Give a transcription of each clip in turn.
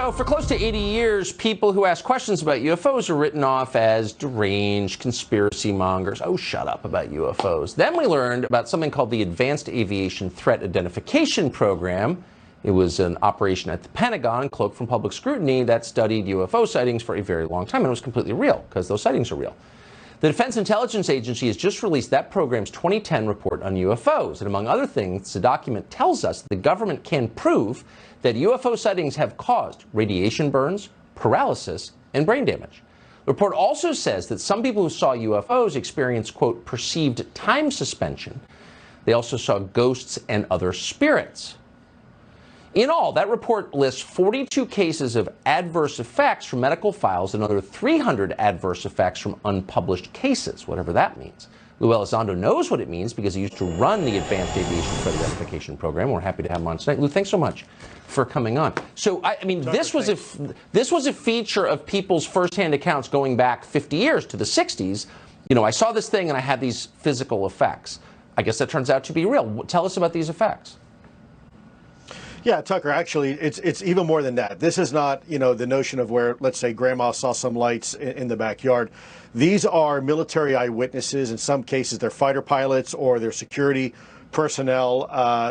So for close to 80 years, people who ask questions about UFOs are written off as deranged conspiracy mongers. Oh, shut up about UFOs. Then we learned about something called the Advanced Aviation Threat Identification Program. It was an operation at the Pentagon, cloaked from public scrutiny, that studied UFO sightings for a very long time, and it was completely real, because those sightings are real. The Defense Intelligence Agency has just released that program's 2010 report on UFOs, and among other things, the document tells us that the government can prove that UFO sightings have caused radiation burns, paralysis, and brain damage. The report also says that some people who saw UFOs experienced, quote, perceived time suspension. They also saw ghosts and other spirits. In all, that report lists 42 cases of adverse effects from medical files and another 300 adverse effects from unpublished cases, whatever that means. Lue Elizondo knows what it means because he used to run the Advanced Aviation Threat Identification Program. We're happy to have him on tonight. Lue, thanks so much for coming on. So, I mean, this was a feature of people's firsthand accounts going back 50 years to the 60s. You know, I saw this thing and I had these physical effects. I guess that turns out to be real. Tell us about these effects. Yeah, Tucker, actually, it's even more than that. This is not, you know, the notion of where, let's say, grandma saw some lights in the backyard. These are military eyewitnesses. In some cases, they're fighter pilots or they're security personnel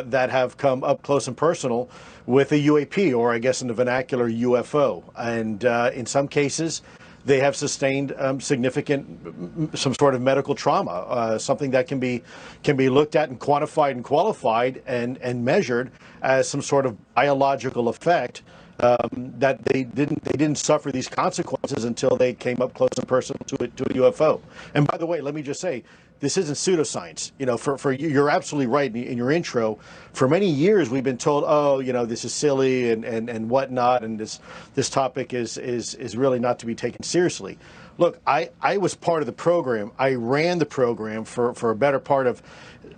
that have come up close and personal with a UAP, or I guess in the vernacular, UFO. And in some cases, they have sustained significant, some sort of medical trauma, something that can be looked at and quantified and qualified and measured as some sort of biological effect, that they didn't suffer these consequences until they came up close and personal to a UFO. And by the way, let me just say, this isn't pseudoscience. You know, for you're absolutely right in your intro. For many years, we've been told, oh, you know, this is silly and whatnot, and this topic is really not to be taken seriously. Look, I was part of the program. I ran the program for a better part of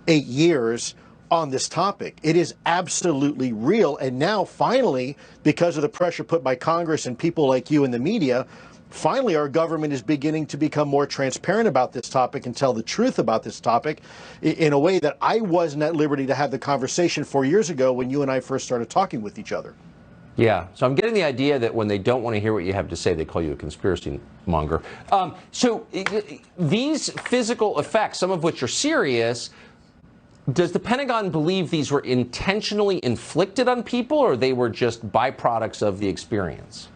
8 years on this topic. It is absolutely real. And now, finally, because of the pressure put by Congress and people like you in the media, finally, our government is beginning to become more transparent about this topic and tell the truth about this topic in a way that I wasn't at liberty to have the conversation 4 years ago when you and I first started talking with each other. Yeah, so I'm getting the idea that when they don't want to hear what you have to say, they call you a conspiracy monger. So these physical effects, some of which are serious, does the Pentagon believe these were intentionally inflicted on people, or they were just byproducts of the experience?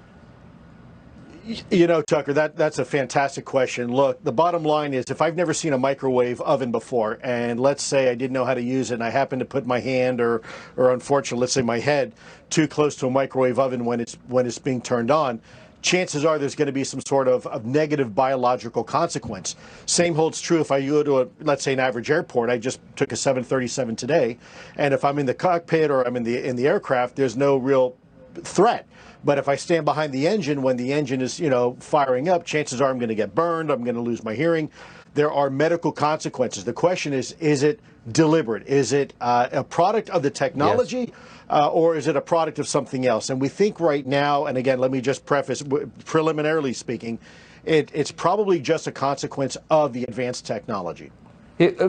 You know, Tucker, that's a fantastic question. Look, the bottom line is, if I've never seen a microwave oven before, and let's say I didn't know how to use it, and I happen to put my hand or unfortunately, let's say my head too close to a microwave oven when it's being turned on, chances are there's going to be some sort of negative biological consequence. Same holds true if I go to let's say an average airport. I just took a 737 today, and if I'm in the cockpit or I'm in the aircraft, there's no real threat. But if I stand behind the engine when the engine is, you know, firing up, chances are I'm going to get burned. I'm going to lose my hearing. There are medical consequences. The question is it deliberate? Is it a product of the technology? Yes. Or is it a product of something else? And we think right now, and again, let me just preface, preliminarily speaking, it's probably just a consequence of the advanced technology.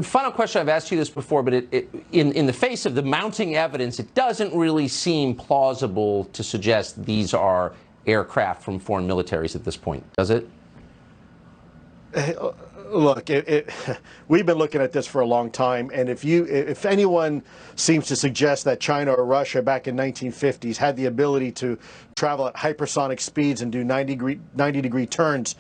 Final question, I've asked you this before, but in the face of the mounting evidence, it doesn't really seem plausible to suggest these are aircraft from foreign militaries at this point, does it? Look, we've been looking at this for a long time, and if anyone seems to suggest that China or Russia back in 1950s had the ability to travel at hypersonic speeds and do 90-degree turns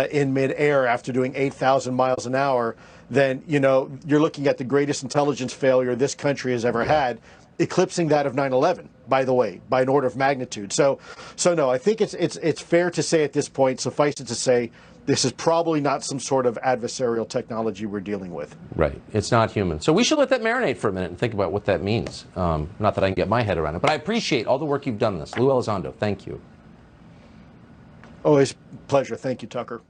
in midair after doing 8,000 miles an hour, then, you know, you're looking at the greatest intelligence failure this country has ever had, eclipsing that of 9/11, by the way, by an order of magnitude. So no, I think it's fair to say at this point, suffice it to say, this is probably not some sort of adversarial technology we're dealing with. Right. It's not human. So we should let that marinate for a minute and think about what that means. Not that I can get my head around it, but I appreciate all the work you've done on this. Lue Elizondo, thank you. Always a pleasure. Thank you, Tucker.